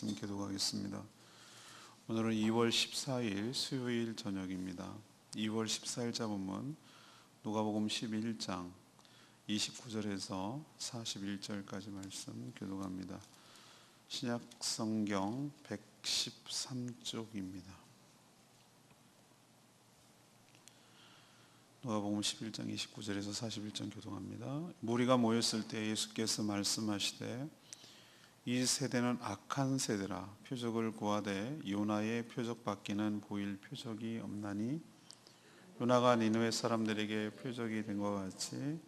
기도하겠습니다. 오늘은 2월 14일 수요일 저녁입니다. 2월 14일 자본문 누가복음 11장 29절에서 41절까지 말씀 교독합니다. 신약 성경 113쪽입니다. 누가복음 11장 29절에서 41절 교독합니다. 무리가 모였을 때 예수께서 말씀하시되 이 세대는 악한 세대라. 표적을 구하되 요나의 표적밖에는 보일 표적이 없나니 요나가 니느웨 사람들에게 표적이 된 것 같이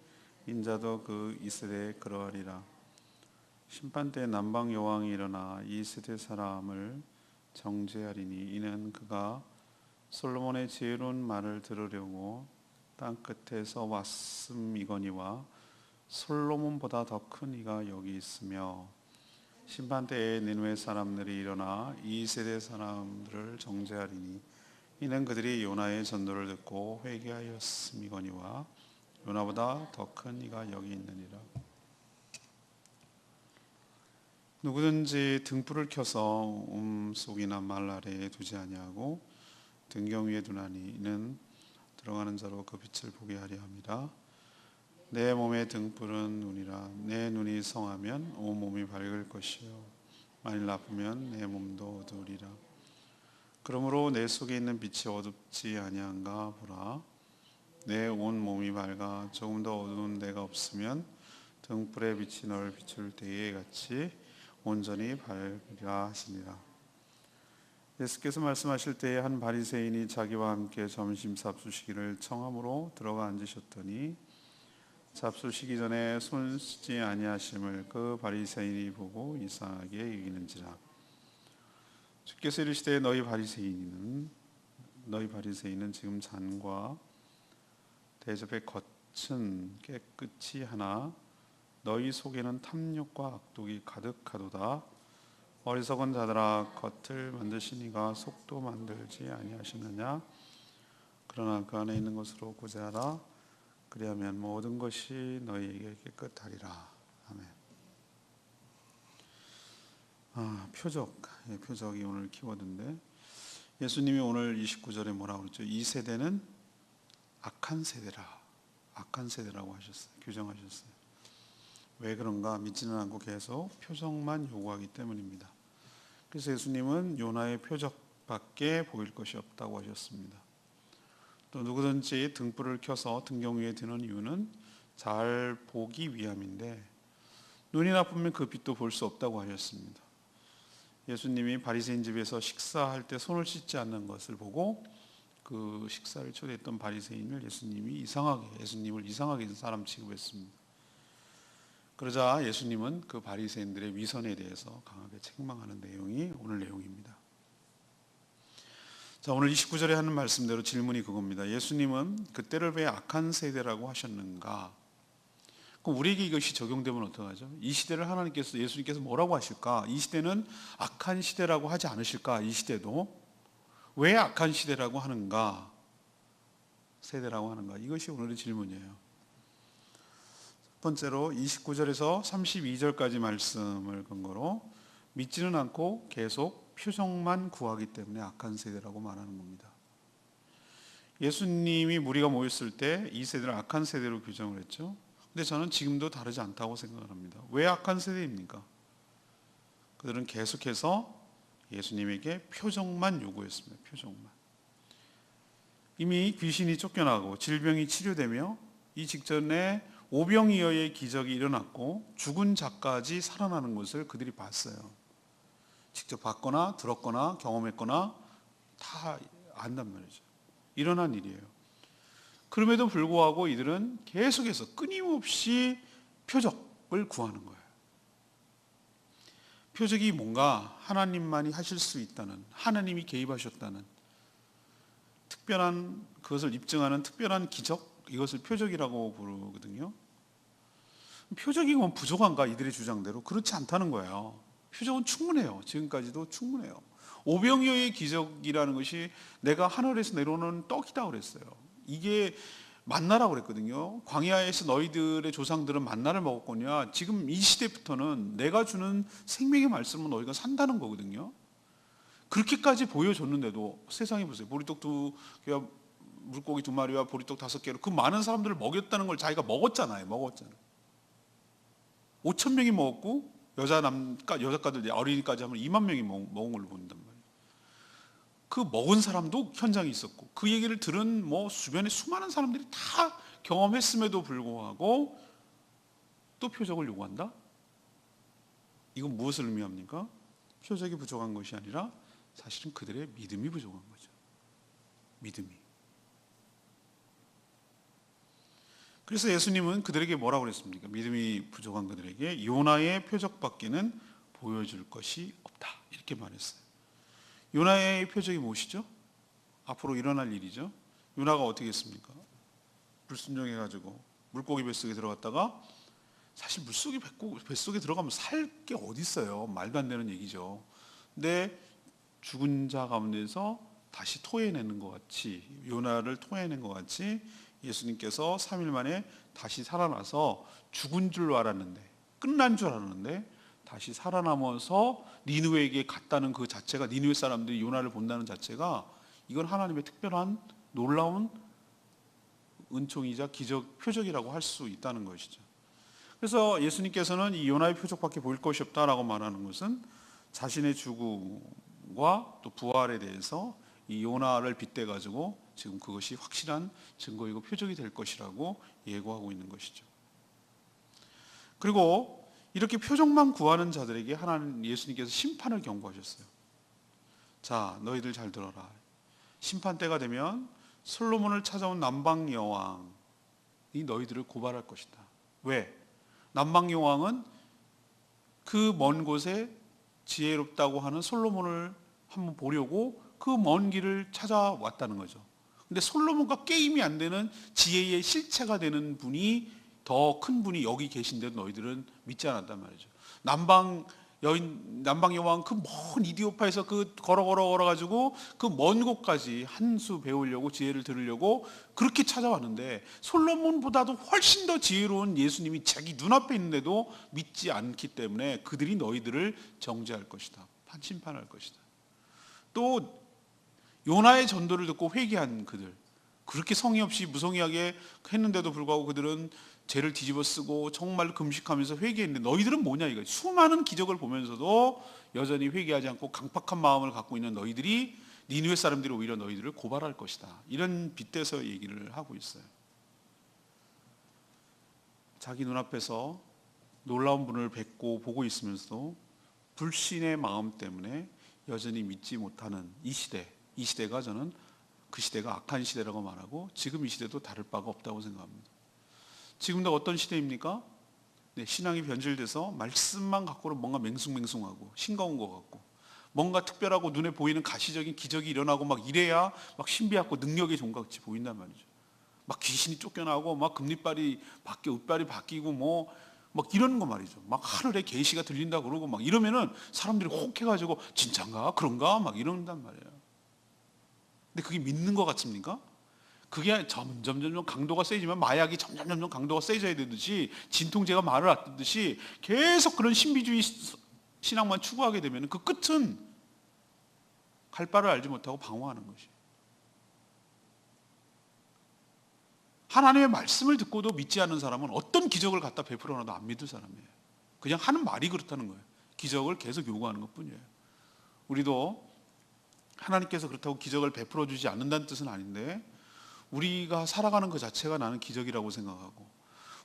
인자도 그 이 세대에 그러하리라. 심판 때 남방 여왕이 일어나 이 세대 사람을 정죄하리니 이는 그가 솔로몬의 지혜로운 말을 들으려고 땅 끝에서 왔음이거니와 솔로몬보다 더 큰 이가 여기 있으며 심판 때에 니느웨 사람들이 일어나 이 세대 사람들을 정죄하리니 이는 그들이 요나의 전도를 듣고 회개하였음이거니와 요나보다 더 큰 이가 여기 있느니라. 누구든지 등불을 켜서 속이나 말 아래에 두지 아니하고 등경 위에 두나니 이는 들어가는 자로 그 빛을 보게 하려 함이라. 내 몸의 등불은 눈이라. 내 눈이 성하면 온 몸이 밝을 것이요 만일 나쁘면 내 몸도 어두우리라. 그러므로 내 속에 있는 빛이 어둡지 아니한가 보라. 내 온 몸이 밝아 조금 더 어두운 데가 없으면 등불의 빛이 너를 비출 때에 같이 온전히 밝으리라 하시니라. 예수께서 말씀하실 때에 한 바리새인이 자기와 함께 점심 잡수시기를 청함으로 들어가 앉으셨더니 잡수시기 전에 손 씻지 아니하심을 그 바리새인이 보고 이상하게 여기는지라. 주께서 이르시되 너희 바리새인은 지금 잔과 대접의 겉은 깨끗이 하나 너희 속에는 탐욕과 악독이 가득하도다. 어리석은 자들아, 겉을 만드시니가 속도 만들지 아니하시느냐. 그러나 그 안에 있는 것으로 구제하라. 그리하면 모든 것이 너희에게 깨끗하리라. 아멘. 표적이 오늘 키워드인데 예수님이 오늘 29절에 뭐라고 그랬죠? 이 세대는 악한 세대라고 하셨어요. 규정하셨어요. 왜 그런가? 믿지는 않고 계속 표적만 요구하기 때문입니다. 그래서 예수님은 요나의 표적밖에 보일 것이 없다고 하셨습니다. 또 누구든지 등불을 켜서 등경 위에 드는 이유는 잘 보기 위함인데 눈이 나쁘면 그 빛도 볼 수 없다고 하셨습니다. 예수님이 바리새인 집에서 식사할 때 손을 씻지 않는 것을 보고 그 식사를 초대했던 바리새인을 예수님을 이상하게 사람 취급했습니다. 그러자 예수님은 그 바리새인들의 위선에 대해서 강하게 책망하는 내용이 오늘 내용입니다. 자, 오늘 29절에 하는 말씀대로 질문이 그겁니다. 예수님은 그때를 왜 악한 세대라고 하셨는가? 그럼 우리에게 이것이 적용되면 어떡하죠? 이 시대를 예수님께서 뭐라고 하실까? 이 시대는 악한 시대라고 하지 않으실까? 이 시대도 왜 악한 시대라고 하는가? 세대라고 하는가? 이것이 오늘의 질문이에요. 첫 번째로 29절에서 32절까지 말씀을 근거로 믿지는 않고 계속 표적만 구하기 때문에 악한 세대라고 말하는 겁니다. 예수님이 무리가 모였을 때 이 세대를 악한 세대로 규정을 했죠. 근데 저는 지금도 다르지 않다고 생각을 합니다. 왜 악한 세대입니까? 그들은 계속해서 예수님에게 표적만 요구했습니다. 표적만. 이미 귀신이 쫓겨나고 질병이 치료되며 이 직전에 오병이어의 기적이 일어났고 죽은 자까지 살아나는 것을 그들이 봤어요. 직접 봤거나 들었거나 경험했거나 다 안단 말이죠. 일어난 일이에요. 그럼에도 불구하고 이들은 계속해서 끊임없이 표적을 구하는 거예요. 표적이 뭔가 하나님만이 하실 수 있다는, 하나님이 개입하셨다는 특별한, 그것을 입증하는 특별한 기적, 이것을 표적이라고 부르거든요. 표적이 뭐 부족한가? 이들의 주장대로 그렇지 않다는 거예요. 표적은 충분해요. 지금까지도 충분해요. 오병이어의 기적이라는 것이 내가 하늘에서 내려오는 떡이다 그랬어요. 이게 만나라고 그랬거든요. 광야에서 너희들의 조상들은 만나를 먹었거냐. 지금 이 시대부터는 내가 주는 생명의 말씀은 너희가 산다는 거거든요. 그렇게까지 보여줬는데도 세상에 보세요. 보리떡 두 개와 물고기 두 마리와 보리떡 5개로 그 많은 사람들을 먹였다는 걸 자기가 먹었잖아요. 5천 명이 먹었고 여자가들 어린이까지 하면 2만 명이 먹은 걸로 본단 말이에요. 그 먹은 사람도 현장에 있었고 그 얘기를 들은 주변에 수많은 사람들이 다 경험했음에도 불구하고 또 표적을 요구한다? 이건 무엇을 의미합니까? 표적이 부족한 것이 아니라 사실은 그들의 믿음이 부족한 거죠. 믿음이. 그래서 예수님은 그들에게 뭐라고 그랬습니까? 믿음이 부족한 그들에게 요나의 표적밖에는 보여줄 것이 없다. 이렇게 말했어요. 요나의 표적이 무엇이죠? 앞으로 일어날 일이죠. 요나가 어떻게 했습니까? 불순종해가지고 물고기 뱃속에 들어갔다가 사실 뱃속에 들어가면 살 게 어디 있어요. 말도 안 되는 얘기죠. 근데 죽은 자 가운데서 다시 토해내는 것 같이 요나를 토해낸 것 같이 예수님께서 3일 만에 다시 살아나서 죽은 줄 알았는데 끝난 줄 알았는데 다시 살아남아서 니느웨에게 갔다는 그 자체가 니느웨 사람들이 요나를 본다는 자체가 이건 하나님의 특별한 놀라운 은총이자 기적 표적이라고 할 수 있다는 것이죠. 그래서 예수님께서는 이 요나의 표적밖에 보일 것이 없다라고 말하는 것은 자신의 죽음과 또 부활에 대해서 이 요나를 빗대 가지고 지금 그것이 확실한 증거이고 표적이 될 것이라고 예고하고 있는 것이죠. 그리고 이렇게 표적만 구하는 자들에게 하나님 예수님께서 심판을 경고하셨어요. 자, 너희들 잘 들어라. 심판 때가 되면 솔로몬을 찾아온 남방 여왕이 너희들을 고발할 것이다. 왜? 남방 여왕은 그 먼 곳에 지혜롭다고 하는 솔로몬을 한번 보려고 그 먼 길을 찾아왔다는 거죠. 근데 솔로몬과 게임이 안 되는 지혜의 실체가 되는 분이 더 큰 분이 여기 계신데도 너희들은 믿지 않았단 말이죠. 남방 여왕 그 먼 이디오파에서 그 걸어가지고 그 먼 곳까지 한 수 배우려고 지혜를 들으려고 그렇게 찾아왔는데 솔로몬보다도 훨씬 더 지혜로운 예수님이 자기 눈앞에 있는데도 믿지 않기 때문에 그들이 너희들을 정죄할 것이다. 심판할 것이다. 또 요나의 전도를 듣고 회개한 그들, 그렇게 성의 없이 무성의하게 했는데도 불구하고 그들은 죄를 뒤집어 쓰고 정말 금식하면서 회개했는데 너희들은 뭐냐 이거. 수많은 기적을 보면서도 여전히 회개하지 않고 강팍한 마음을 갖고 있는 너희들이 니느웨 사람들이 오히려 너희들을 고발할 것이다. 이런 빗대서 얘기를 하고 있어요. 자기 눈앞에서 놀라운 분을 뵙고 보고 있으면서도 불신의 마음 때문에 여전히 믿지 못하는 이 시대가 저는 그 시대가 악한 시대라고 말하고 지금 이 시대도 다를 바가 없다고 생각합니다. 지금도 어떤 시대입니까? 네, 신앙이 변질돼서 말씀만 갖고는 뭔가 맹숭맹숭하고 싱거운 것 같고 뭔가 특별하고 눈에 보이는 가시적인 기적이 일어나고 막 이래야 막 신비하고 능력의 종같이 보인단 말이죠. 막 귀신이 쫓겨나고 막 금리빨이 바뀌고 옷빨이 바뀌고 막 이런 거 말이죠. 막 하늘에 계시가 들린다 그러고 막 이러면은 사람들이 혹해가지고 진짠가 그런가 막 이런단 말이에요. 근데 그게 믿는 것 같습니까? 그게 점점 강도가 세지만 마약이 점점 강도가 세져야 되듯이 진통제가 말을 앗듯이 계속 그런 신비주의 신앙만 추구하게 되면 그 끝은 갈 바를 알지 못하고 방황하는 것이에요. 하나님의 말씀을 듣고도 믿지 않는 사람은 어떤 기적을 갖다 베풀어놔도 안 믿을 사람이에요. 그냥 하는 말이 그렇다는 거예요. 기적을 계속 요구하는 것뿐이에요. 우리도 하나님께서 그렇다고 기적을 베풀어 주지 않는다는 뜻은 아닌데 우리가 살아가는 그 자체가 나는 기적이라고 생각하고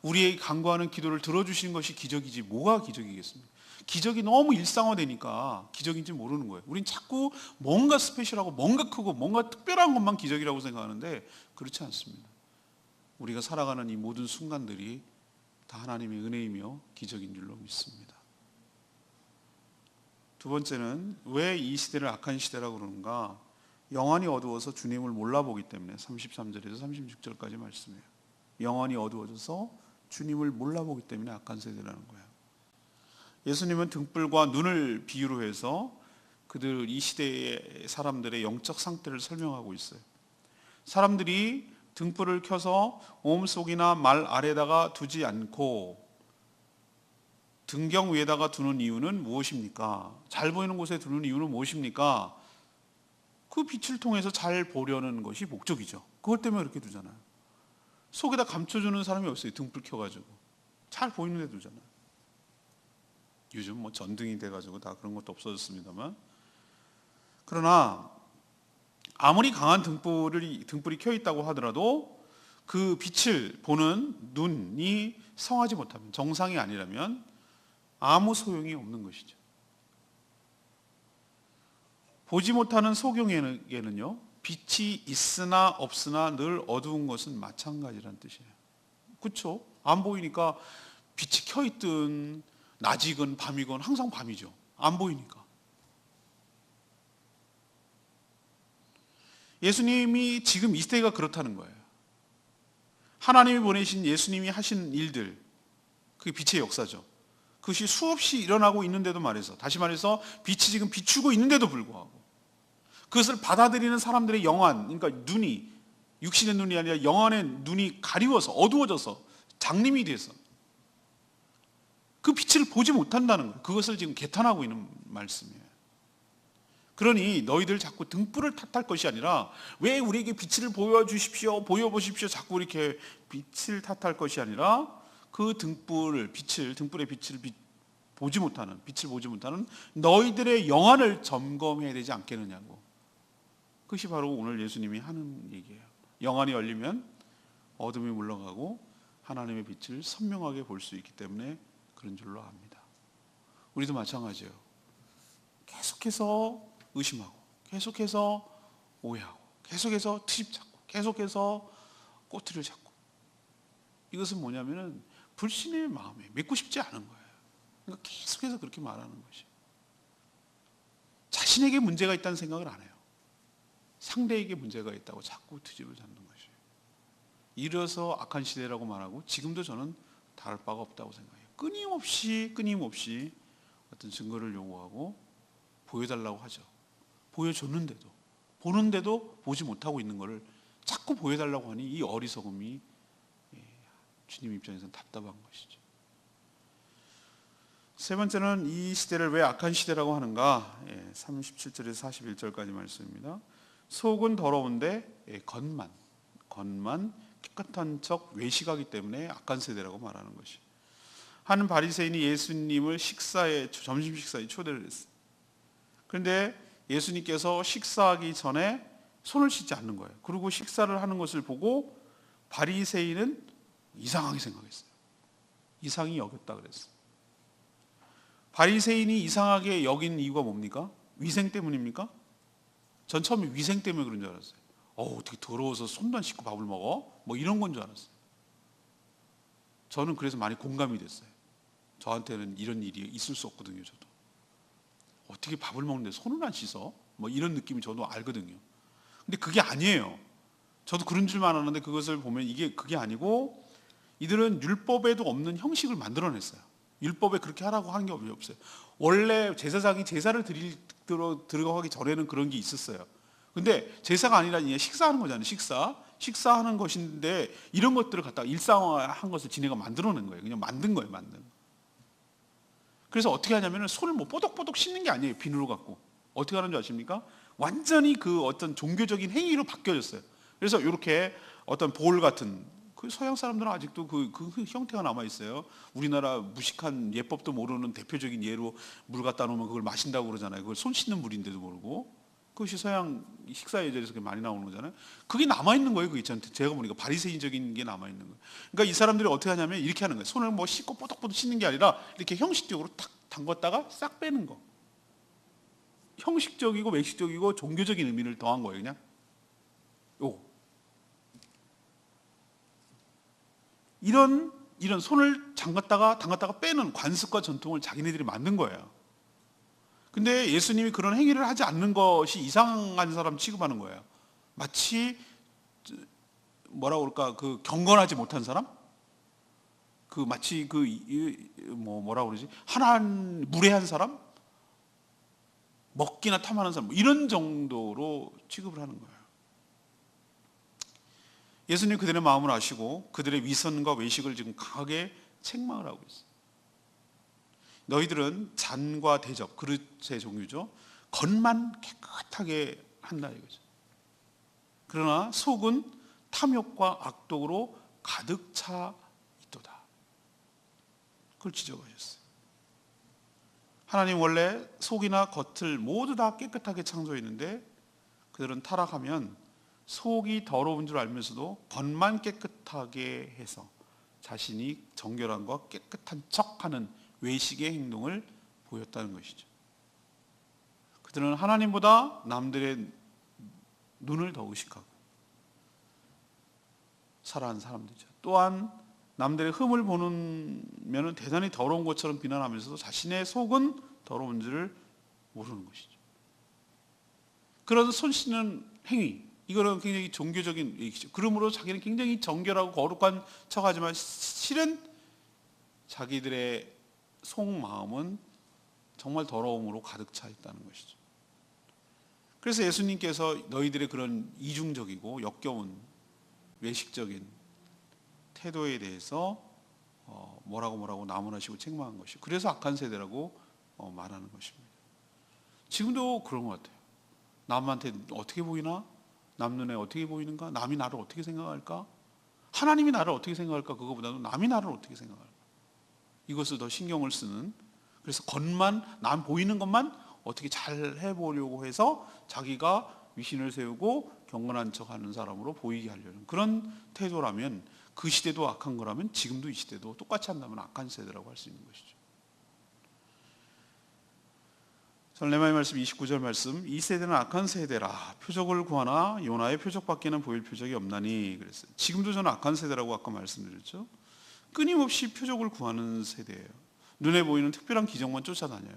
우리의 간구하는 기도를 들어주시는 것이 기적이지 뭐가 기적이겠습니까? 기적이 너무 일상화되니까 기적인지 모르는 거예요. 우린 자꾸 뭔가 스페셜하고 뭔가 크고 뭔가 특별한 것만 기적이라고 생각하는데 그렇지 않습니다. 우리가 살아가는 이 모든 순간들이 다 하나님의 은혜이며 기적인 줄로 믿습니다. 두 번째는 왜 이 시대를 악한 시대라고 그러는가? 영안이 어두워서 주님을 몰라보기 때문에 33절에서 36절까지 말씀해요. 영안이 어두워져서 주님을 몰라보기 때문에 악한 세대라는 거예요. 예수님은 등불과 눈을 비유로 해서 이 시대의 사람들의 영적 상태를 설명하고 있어요. 사람들이 등불을 켜서 옴 속이나 말 아래다가 두지 않고 등경 위에다가 두는 이유는 무엇입니까? 잘 보이는 곳에 두는 이유는 무엇입니까? 그 빛을 통해서 잘 보려는 것이 목적이죠. 그것 때문에 그렇게 두잖아요. 속에다 감춰주는 사람이 없어요. 등불 켜가지고 잘 보이는 데 두잖아요. 요즘 뭐 전등이 돼가지고 다 그런 것도 없어졌습니다만, 그러나 아무리 강한 등불이 켜 있다고 하더라도 그 빛을 보는 눈이 성하지 못하면, 정상이 아니라면 아무 소용이 없는 것이죠. 보지 못하는 소경에게는요, 빛이 있으나 없으나 늘 어두운 것은 마찬가지라는 뜻이에요. 그렇죠? 안 보이니까 빛이 켜있든 낮이건 밤이건 항상 밤이죠. 안 보이니까. 예수님이 지금 이 시대가 그렇다는 거예요. 하나님이 보내신 예수님이 하신 일들, 그게 빛의 역사죠. 그것이 수없이 일어나고 있는데도 말해서, 다시 말해서 빛이 지금 비추고 있는데도 불구하고 그것을 받아들이는 사람들의 영안, 그러니까 눈이, 육신의 눈이 아니라 영안의 눈이 가리워서 어두워져서 장님이 돼서 그 빛을 보지 못한다는 거예요. 그것을 지금 개탄하고 있는 말씀이에요. 그러니 너희들 자꾸 등불을 탓할 것이 아니라, 왜 우리에게 빛을 보여주십시오, 보여보십시오, 자꾸 이렇게 빛을 탓할 것이 아니라 그 등불의 빛을 보지 못하는 너희들의 영안을 점검해야 되지 않겠느냐고. 그것이 바로 오늘 예수님이 하는 얘기예요. 영안이 열리면 어둠이 물러가고 하나님의 빛을 선명하게 볼 수 있기 때문에 그런 줄로 압니다. 우리도 마찬가지예요. 계속해서 의심하고, 계속해서 오해하고, 계속해서 트집 잡고, 계속해서 꼬투리를 잡고, 이것은 뭐냐면은 불신의 마음에 믿고 싶지 않은 거예요. 그러니까 계속해서 그렇게 말하는 것이, 자신에게 문제가 있다는 생각을 안 해요. 상대에게 문제가 있다고 자꾸 트집을 잡는 것이에요. 이래서 악한 시대라고 말하고, 지금도 저는 다를 바가 없다고 생각해요. 끊임없이 어떤 증거를 요구하고 보여달라고 하죠. 보여줬는데도, 보는데도 보지 못하고 있는 것을 자꾸 보여달라고 하니 이 어리석음이 주님 입장에서는 답답한 것이죠. 세 번째는 이 시대를 왜 악한 시대라고 하는가? 37절에서 41절까지 말씀입니다. 속은 더러운데 겉만 깨끗한 척 외식하기 때문에 악한 세대라고 말하는 것이. 한 바리새인이 예수님을 점심 식사에 초대를 했어요. 그런데 예수님께서 식사하기 전에 손을 씻지 않는 거예요. 그리고 식사를 하는 것을 보고 바리새인은 이상하게 생각했어요. 이상히 여겼다 그랬어요. 바리새인이 이상하게 여긴 이유가 뭡니까? 위생 때문입니까? 전 처음에 위생 때문에 그런 줄 알았어요. 어떻게 더러워서 손도 안 씻고 밥을 먹어? 뭐 이런 건 줄 알았어요. 저는 그래서 많이 공감이 됐어요. 저한테는 이런 일이 있을 수 없거든요. 저도 어떻게 밥을 먹는데 손을 안 씻어? 뭐 이런 느낌이 저도 알거든요. 근데 그게 아니에요. 저도 그런 줄만 아는데 그것을 보면 그게 아니고, 이들은 율법에도 없는 형식을 만들어냈어요. 율법에 그렇게 하라고 하는 게 없어요. 원래 제사장이 제사를 들어가기 전에는 그런 게 있었어요. 근데 제사가 아니라 그냥 식사하는 거잖아요. 식사하는 것인데 이런 것들을 갖다가 일상화한 것을 지네가 만들어낸 거예요. 그냥 만든 거예요. 그래서 어떻게 하냐면 손을 뭐 뽀독뽀독 씻는 게 아니에요. 비누로 갖고. 어떻게 하는 줄 아십니까? 완전히 그 어떤 종교적인 행위로 바뀌어졌어요. 그래서 이렇게 어떤 볼 같은, 그 서양 사람들은 아직도 그 형태가 남아 있어요. 우리나라 무식한 예법도 모르는 대표적인 예로 물 갖다 놓으면 그걸 마신다고 그러잖아요. 그걸 손 씻는 물인데도 모르고. 그것이 서양 식사 예절에서 많이 나오는 거잖아요. 그게 남아 있는 거예요. 그게 제가 보니까 바리새인적인 게 남아 있는 거예요. 그러니까 이 사람들이 어떻게 하냐면 이렇게 하는 거예요. 손을 뭐 씻고 뽀독뽀독 씻는 게 아니라 이렇게 형식적으로 탁 담갔다가 싹 빼는 거. 형식적이고 외식적이고 종교적인 의미를 더한 거예요. 그냥 이런 손을 담갔다가 빼는 관습과 전통을 자기네들이 만든 거예요. 근데 예수님이 그런 행위를 하지 않는 것이 이상한 사람 취급하는 거예요. 마치 뭐라고 그럴까, 그 경건하지 못한 사람? 마치 뭐라고 그러지? 무례한 사람? 먹기나 탐하는 사람? 이런 정도로 취급을 하는 거예요. 예수님 그들의 마음을 아시고 그들의 위선과 외식을 지금 강하게 책망을 하고 있어요. 너희들은 잔과 대접, 그릇의 종류죠. 겉만 깨끗하게 한다 이거죠. 그러나 속은 탐욕과 악독으로 가득 차 있도다. 그걸 지적하셨어요. 하나님 원래 속이나 겉을 모두 다 깨끗하게 창조했는데 그들은 타락하면 속이 더러운 줄 알면서도 겉만 깨끗하게 해서 자신이 정결함과 깨끗한 척하는 외식의 행동을 보였다는 것이죠. 그들은 하나님보다 남들의 눈을 더 의식하고 살아가는 사람들이죠. 또한 남들의 흠을 보면 대단히 더러운 것처럼 비난하면서도 자신의 속은 더러운 줄을 모르는 것이죠. 그런 손 씻는 행위, 이거는 굉장히 종교적인 얘기죠. 그러므로 자기는 굉장히 정결하고 거룩한 척하지만 실은 자기들의 속마음은 정말 더러움으로 가득 차 있다는 것이죠. 그래서 예수님께서 너희들의 그런 이중적이고 역겨운 외식적인 태도에 대해서 뭐라고 나무라시고 책망한 것이고, 그래서 악한 세대라고 말하는 것입니다. 지금도 그런 것 같아요. 남한테 어떻게 보이나? 남 눈에 어떻게 보이는가? 남이 나를 어떻게 생각할까? 하나님이 나를 어떻게 생각할까? 그거보다도 남이 나를 어떻게 생각할까? 이것을 더 신경을 쓰는, 그래서 겉만, 남 보이는 것만 어떻게 잘 해보려고 해서 자기가 위신을 세우고 경건한 척하는 사람으로 보이게 하려는 그런 태도라면, 그 시대도 악한 거라면 지금도 이 시대도 똑같이 한다면 악한 세대라고 할 수 있는 것이죠. 레마의 말씀 29절 말씀, 이 세대는 악한 세대라. 표적을 구하나 요나의 표적밖에는 보일 표적이 없나니 그랬어요. 지금도 저는 악한 세대라고 아까 말씀드렸죠. 끊임없이 표적을 구하는 세대예요. 눈에 보이는 특별한 기적만 쫓아다녀요.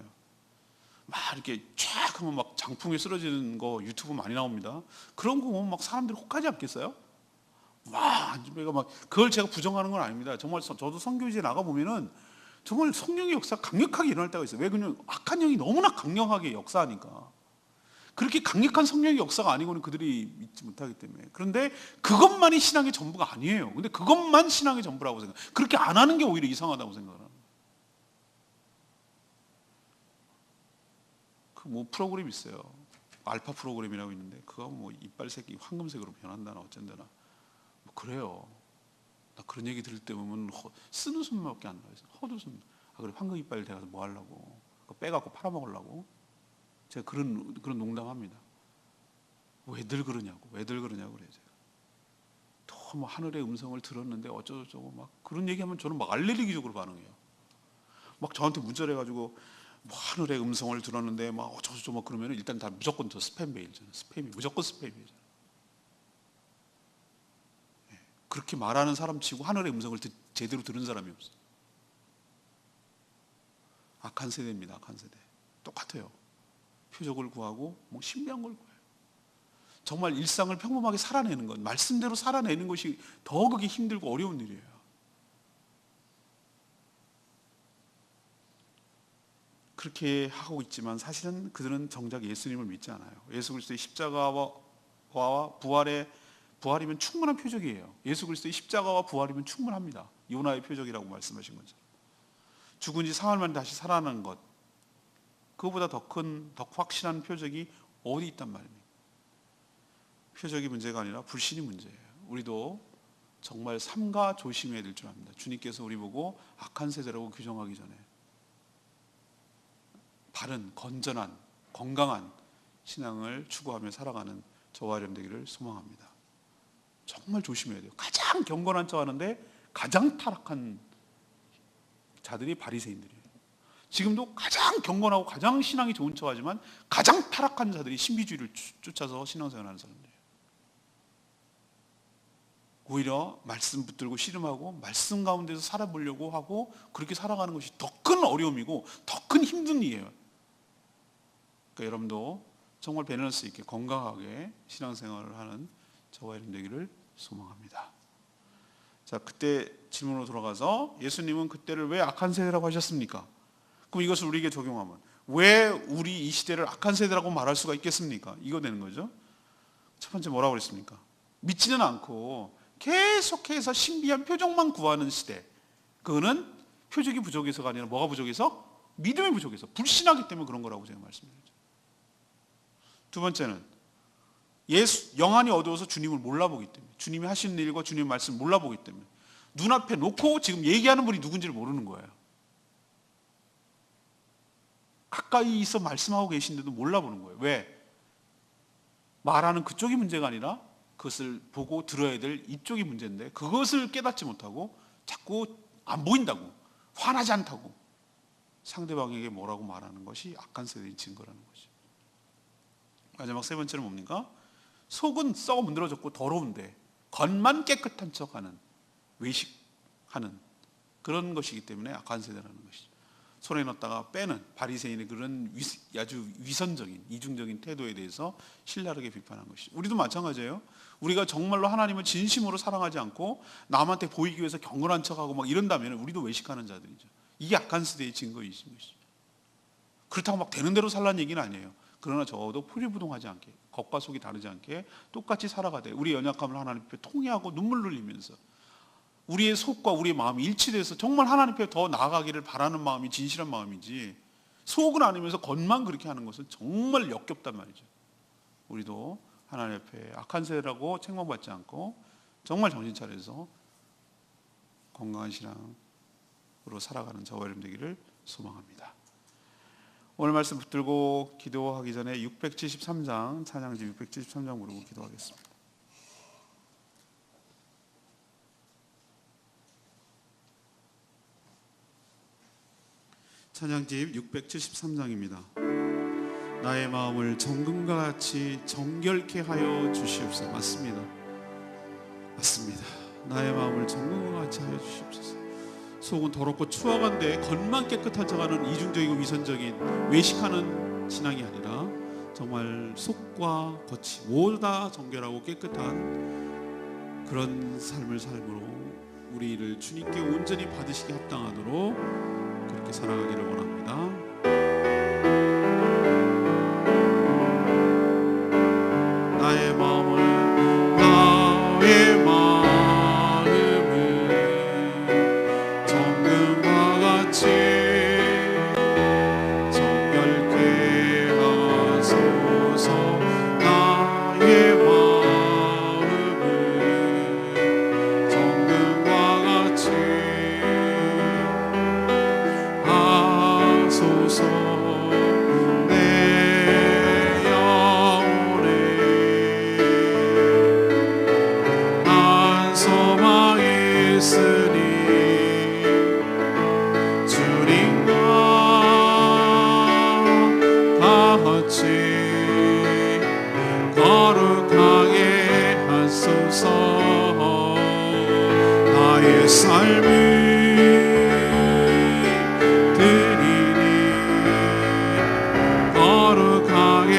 막 이렇게 쫙 하면 막 장풍에 쓰러지는 거 유튜브 많이 나옵니다. 그런 거 보면 막 사람들이 혹하지 않겠어요? 와, 막 그걸 제가 부정하는 건 아닙니다. 정말 저도 선교지에 나가 보면은 정말 성령의 역사가 강력하게 일어날 때가 있어요. 왜 그러냐면 악한 영이 너무나 강력하게 역사하니까. 그렇게 강력한 성령의 역사가 아니고는 그들이 믿지 못하기 때문에. 그런데 그것만이 신앙의 전부가 아니에요. 근데 그것만 신앙의 전부라고 생각해요. 그렇게 안 하는 게 오히려 이상하다고 생각을 합니다. 그 뭐 프로그램 있어요. 알파 프로그램이라고 있는데 그거 뭐 이빨 색이 황금색으로 변한다나 어쩐다나 뭐 그래요. 나 그런 얘기 들을 때 보면 쓰는 숨밖에 안 나요. 헛웃음. 아 그래, 황금 이빨 돼가서 뭐 하려고? 그거 빼갖고 팔아먹으려고? 제가 그런 농담합니다. 왜들 그러냐고 그래요. 제가 또 뭐 하늘의 음성을 들었는데 어쩌고저쩌고 막 그런 얘기하면 저는 막 알레르기적으로 반응해요. 막 저한테 문자를 해가지고 뭐 하늘의 음성을 들었는데 막 어쩌고저쩌고 막 그러면 일단 다 무조건 저 스팸 메일잖아요. 스팸이 무조건 스팸이잖아요. 그렇게 말하는 사람 치고 하늘의 음성을 제대로 들은 사람이 없어요. 악한 세대입니다. 악한 세대. 똑같아요. 표적을 구하고 뭐 신비한 걸 구해요. 정말 일상을 평범하게 살아내는 것, 말씀대로 살아내는 것이 더 그게 힘들고 어려운 일이에요. 그렇게 하고 있지만 사실은 그들은 정작 예수님을 믿지 않아요. 예수 그리스도의 십자가와 부활이면 충분한 표적이에요. 예수 그리스도의 십자가와 부활이면 충분합니다. 요나의 표적이라고 말씀하신 것처럼. 죽은 지 사흘 만에 다시 살아나는 것, 그거보다 더 큰, 더 확실한 표적이 어디 있단 말입니까? 표적이 문제가 아니라 불신이 문제예요. 우리도 정말 삼가 조심해야 될 줄 압니다. 주님께서 우리 보고 악한 세대라고 규정하기 전에 바른, 건전한, 건강한 신앙을 추구하며 살아가는 저와 여러분 되기를 소망합니다. 정말 조심해야 돼요. 가장 경건한 척 하는데 가장 타락한 자들이 바리새인들이에요. 지금도 가장 경건하고 가장 신앙이 좋은 척 하지만 가장 타락한 자들이 신비주의를 쫓아서 신앙생활하는 사람들이에요. 오히려 말씀 붙들고 씨름하고 말씀 가운데서 살아보려고 하고 그렇게 살아가는 것이 더 큰 어려움이고 더 큰 힘든 일이에요. 그러니까 여러분도 정말 밸런스 있게 건강하게 신앙생활을 하는 저와 여러분 되기를 소망합니다. 자, 그때 질문으로 돌아가서 예수님은 그때를 왜 악한 세대라고 하셨습니까? 그럼 이것을 우리에게 적용하면 왜 우리 이 시대를 악한 세대라고 말할 수가 있겠습니까? 이거 되는 거죠. 첫 번째 뭐라고 그랬습니까? 믿지는 않고 계속해서 신비한 표적만 구하는 시대. 그거는 표적이 부족해서가 아니라 뭐가 부족해서? 믿음이 부족해서, 불신하기 때문에 그런 거라고 제가 말씀드렸죠. 두 번째는 영안이 어두워서 주님을 몰라보기 때문에, 주님이 하시는 일과 주님의 말씀을 몰라보기 때문에 눈앞에 놓고 지금 얘기하는 분이 누군지를 모르는 거예요. 가까이 있어 말씀하고 계신데도 몰라보는 거예요. 왜? 말하는 그쪽이 문제가 아니라 그것을 보고 들어야 될 이쪽이 문제인데, 그것을 깨닫지 못하고 자꾸 안 보인다고, 화나지 않다고 상대방에게 뭐라고 말하는 것이 악한 세대의 증거라는 것이. 마지막 세 번째는 뭡니까? 속은 썩어 문드러졌고 더러운데 겉만 깨끗한 척하는, 외식하는 그런 것이기 때문에 악한 세대라는 것이죠. 손에 넣었다가 빼는 바리새인의 그런 아주 위선적인, 이중적인 태도에 대해서 신랄하게 비판한 것이죠. 우리도 마찬가지예요. 우리가 정말로 하나님을 진심으로 사랑하지 않고 남한테 보이기 위해서 경건한 척하고 막 이런다면 우리도 외식하는 자들이죠. 이게 악한 세대의 증거이신 것이죠. 그렇다고 막 되는 대로 살라는 얘기는 아니에요. 그러나 적어도 표리부동하지 않게, 겉과 속이 다르지 않게 똑같이 살아가되 우리의 연약함을 하나님 앞에 통회하고 눈물 흘리면서 우리의 속과 우리의 마음이 일치돼서 정말 하나님 앞에 더 나아가기를 바라는 마음이 진실한 마음이지, 속은 아니면서 겉만 그렇게 하는 것은 정말 역겹단 말이죠. 우리도 하나님 앞에 악한 세대라고 책망받지 않고 정말 정신 차려서 건강한 신앙으로 살아가는 저와 여러분 되기를 소망합니다. 오늘 말씀 붙들고 기도하기 전에 673장, 찬양지 673장 부르고 기도하겠습니다. 찬양집 673장입니다. 나의 마음을 정금과 같이 정결케 하여 주시옵소서. 맞습니다. 맞습니다. 나의 마음을 정금과 같이 하여 주시옵소서. 속은 더럽고 추악한데 겉만 깨끗한 척하는 이중적이고 위선적인 외식하는 신앙이 아니라 정말 속과 겉이 모두 다 정결하고 깨끗한 그런 삶을 삶으로 우리를 주님께 온전히 받으시기 합당하도록 그렇게 살아가기를 원합니다. 나의 마음을 정금과 같이 정결케 하소서. 나의 마음을 정금과 같이 하소서. 나의 삶이 드리니 거룩하게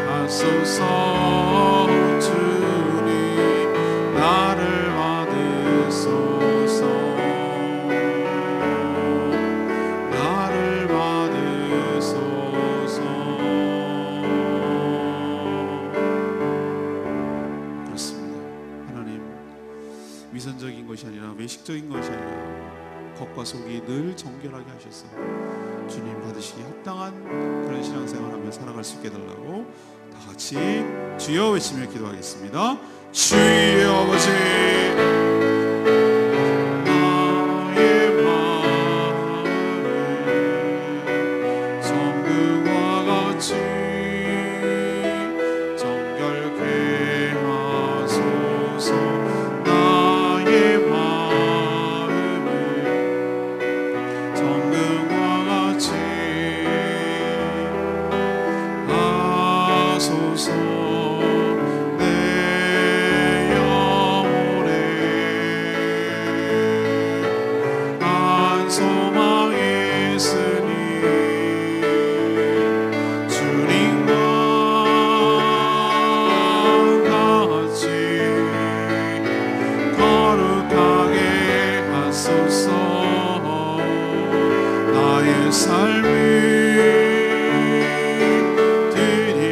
하소서. 주님 나를 받으소서. 나를 받으소서. 그렇습니다. 하나님, 위선적인 것이 아니라 외식적인 것이 아니라 겉과 속이 늘 정결하게 하셔서 주님 받으시기 합당한 그런 신앙생활하며 살아갈 수 있게 해달라고 다 같이 주여 외치며 기도하겠습니다. 주여 아버지, 나의 마음을 정금과 같이 정결케 하소서. 나의 마음을 정금과 같이 하소서. 내 영혼에 한 소망이 있으니 주님과 같이 거룩하게 하소서. 나의 삶이 드리니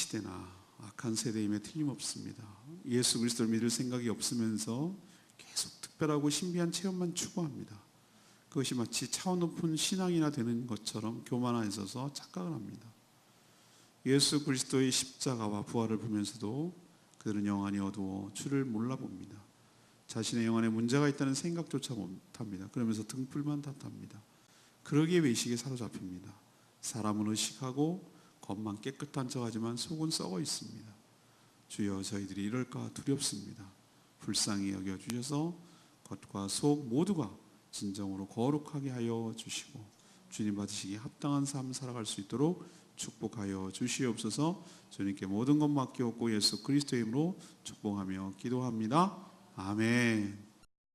시대나 악한 세대임에 틀림없습니다. 예수 그리스도를 믿을 생각이 없으면서 계속 특별하고 신비한 체험만 추구합니다. 그것이 마치 차원 높은 신앙이나 되는 것처럼 교만하에 있어서 착각을 합니다. 예수 그리스도의 십자가와 부활을 보면서도 그들은 영안이 어두워 주를 몰라봅니다. 자신의 영안에 문제가 있다는 생각조차 못합니다. 그러면서 등불만 탓합니다. 그러기에 외식에 사로잡힙니다. 사람은 의식하고 겉만 깨끗한 척하지만 속은 썩어 있습니다. 주여, 저희들이 이럴까 두렵습니다. 불쌍히 여겨주셔서 겉과 속 모두가 진정으로 거룩하게 하여 주시고 주님 받으시기에 합당한 삶 살아갈 수 있도록 축복하여 주시옵소서. 주님께 모든 것 맡기옵고 예수 그리스도의 이름으로 축복하며 기도합니다. 아멘.